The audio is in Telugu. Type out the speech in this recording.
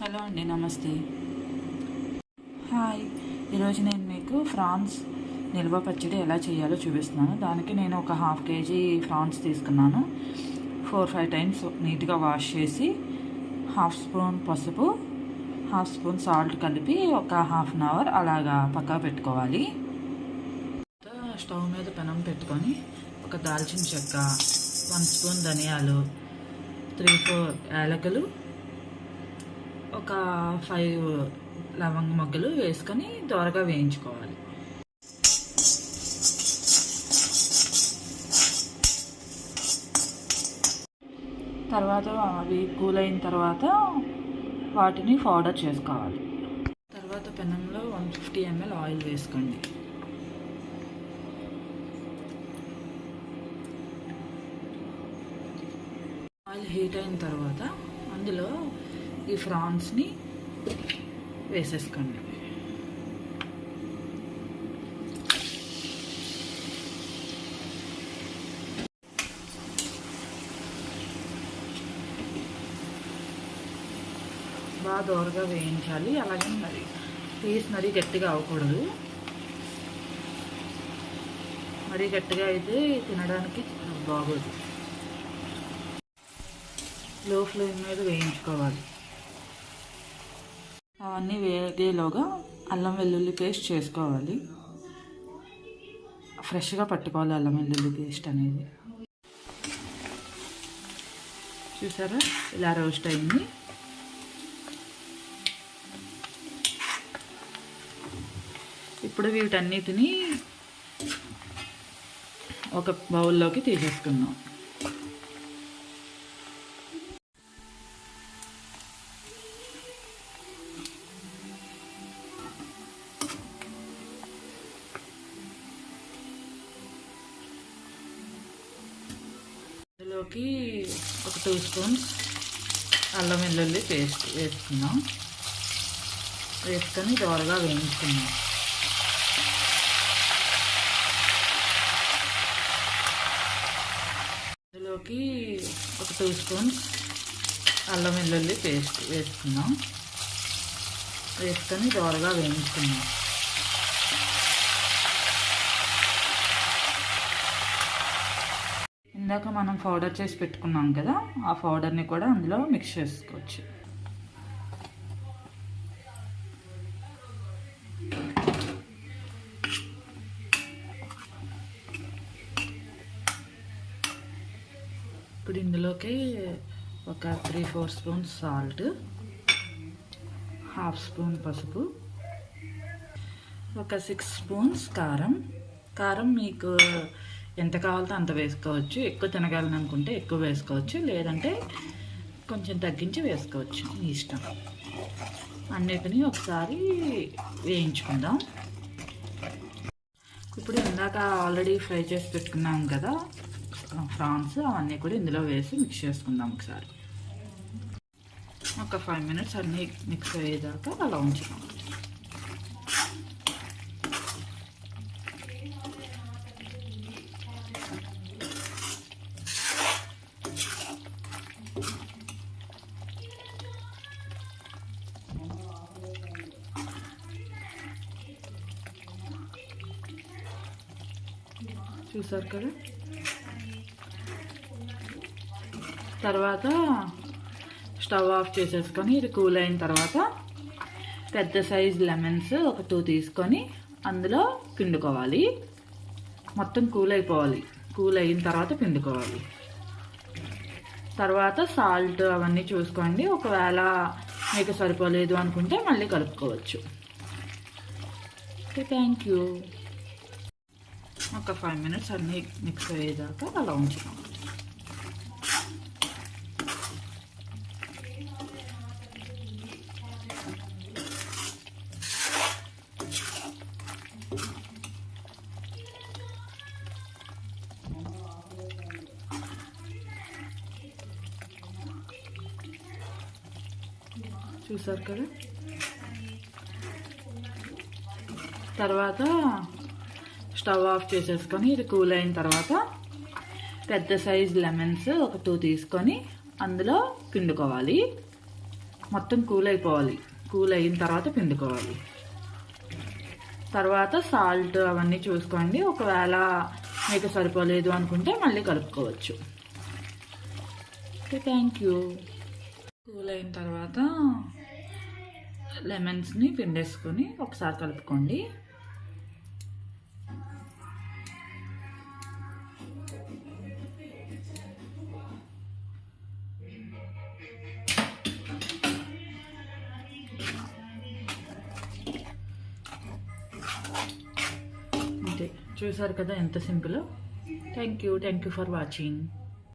హలో అండి, నమస్తే. హాయ్. ఈరోజు నేను మీకు ఫ్రాన్స్ నిల్వ పచ్చడి ఎలా చేయాలో చూపిస్తున్నాను. దానికి నేను ఒక ½ కేజీ ఫ్రాన్స్ తీసుకున్నాను. 4-5 టైమ్స్ నీట్గా వాష్ చేసి 1/2 స్పూన్ పసుపు, 1/2 స్పూన్ సాల్ట్ కలిపి ఒక ½ అన్ అవర్ అలాగా పక్కా పెట్టుకోవాలి. స్టవ్ మీద పెనం పెట్టుకొని ఒక దాల్చిన చెక్క, 1 స్పూన్ ధనియాలు, 3-4 యాలకులు, ఒక 5 లవంగ మొగ్గలు వేసుకొని దోరగా వేయించుకోవాలి. తర్వాత అవి కూల్ అయిన తర్వాత వాటిని పౌడర్ చేసుకోవాలి. తర్వాత పెనంలో 150 ml ఆయిల్ వేసుకోండి. ఆయిల్ హీట్ అయిన తర్వాత అందులో ఈ ఫ్రాన్స్ని వేసేసుకోండి. బాగా దోరగా వేయించాలి. అలాగే పీస్ మరీ గట్టిగా అవ్వకూడదు. మరీ గట్టిగా అయితే తినడానికి బాగోదు. లో ఫ్లేమ్ మీద వేయించుకోవాలి. అవన్నీ వేగేలోగా అల్లం వెల్లుల్లి పేస్ట్ చేసుకోవాలి. ఫ్రెష్గా పట్టుకోవాలి అల్లం వెల్లుల్లి పేస్ట్ అనేది. చూసారా, ఇలా రోస్ట్ అయింది. ఇప్పుడు వీటన్నిటిని ఒక బౌల్లోకి తీసేసుకుందాం. ఇందులోకి ఒక 2 స్పూన్స్ అల్లం వెల్లుల్లి పేస్ట్ వేసుకున్నాం. వేసుకొని దోరగా వేయించుకున్నాం. ఇందులోకి ఒక 2 స్పూన్స్ అల్లం వెల్లుల్లి పేస్ట్ వేసుకున్నాం. వేసుకొని దోరగా వేయించుకున్నాం. ఇందాక మనం పౌడర్ చేసి పెట్టుకున్నాం కదా, ఆ పౌడర్ని కూడా అందులో మిక్స్ చేసుకోవచ్చు. ఇప్పుడు ఇందులోకి ఒక 3-4 స్పూన్స్ సాల్ట్, 1/2 స్పూన్ పసుపు, ఒక 6 స్పూన్స్ కారం. కారం మీకు ఎంత కావాలో అంత వేసుకోవచ్చు. ఎక్కువ తినగలను అనుకుంటే ఎక్కువ వేసుకోవచ్చు, లేదంటే కొంచెం తగ్గించి వేసుకోవచ్చు, మీ ఇష్టం. అన్నిటినీ ఒకసారి వేయించుకుందాం. ఇప్పుడు ఇందాక ఆల్రెడీ ఫ్రై చేసి పెట్టుకున్నాం కదా ఫ్రాన్స్, అవన్నీ కూడా ఇందులో వేసి మిక్స్ చేసుకుందాం ఒకసారి. ఒక 5 మినిట్స్ అన్నీ మిక్స్ అయ్యేదాకా అలా ఉంచుదాం. చూసారు కదా. తర్వాత స్టవ్ ఆఫ్ చేసేసుకొని ఇది కూల్ అయిన తర్వాత పెద్ద సైజ్ లెమన్స్ ఒక 2 తీసుకొని అందులో పిండుకోవాలి. మొత్తం కూల్ అయిపోవాలి. కూల్ అయిన తర్వాత పిండుకోవాలి. తర్వాత సాల్ట్ అవన్నీ చూసుకోండి. ఒకవేళ మీకు సరిపోలేదు అనుకుంటే మళ్ళీ కలుపుకోవచ్చు. Okay, thank you. ఒక 5 మినిట్స్ అన్నీ మిక్స్ అయ్యేదాకా అలా ఉంచుతాం. చూసారు కదా. తర్వాత స్టవ్ ఆఫ్ చేసేసుకొని ఇది కూల్ అయిన తర్వాత పెద్ద సైజ్ లెమన్స్ ఒక 2 తీసుకొని అందులో పిండుకోవాలి. మొత్తం కూల్ అయిపోవాలి. కూల్ అయిన తర్వాత పిండుకోవాలి. తర్వాత సాల్ట్ అవన్నీ చూసుకోండి. ఒకవేళ మీకు సరిపోలేదు అనుకుంటే మళ్ళీ కలుపుకోవచ్చు. Okay, thank you. కూల్ అయిన తర్వాత లెమన్స్ని పిండేసుకొని ఒకసారి కలుపుకోండి. అంతే, చూసారు కదా ఎంత simple. Thank you for watching.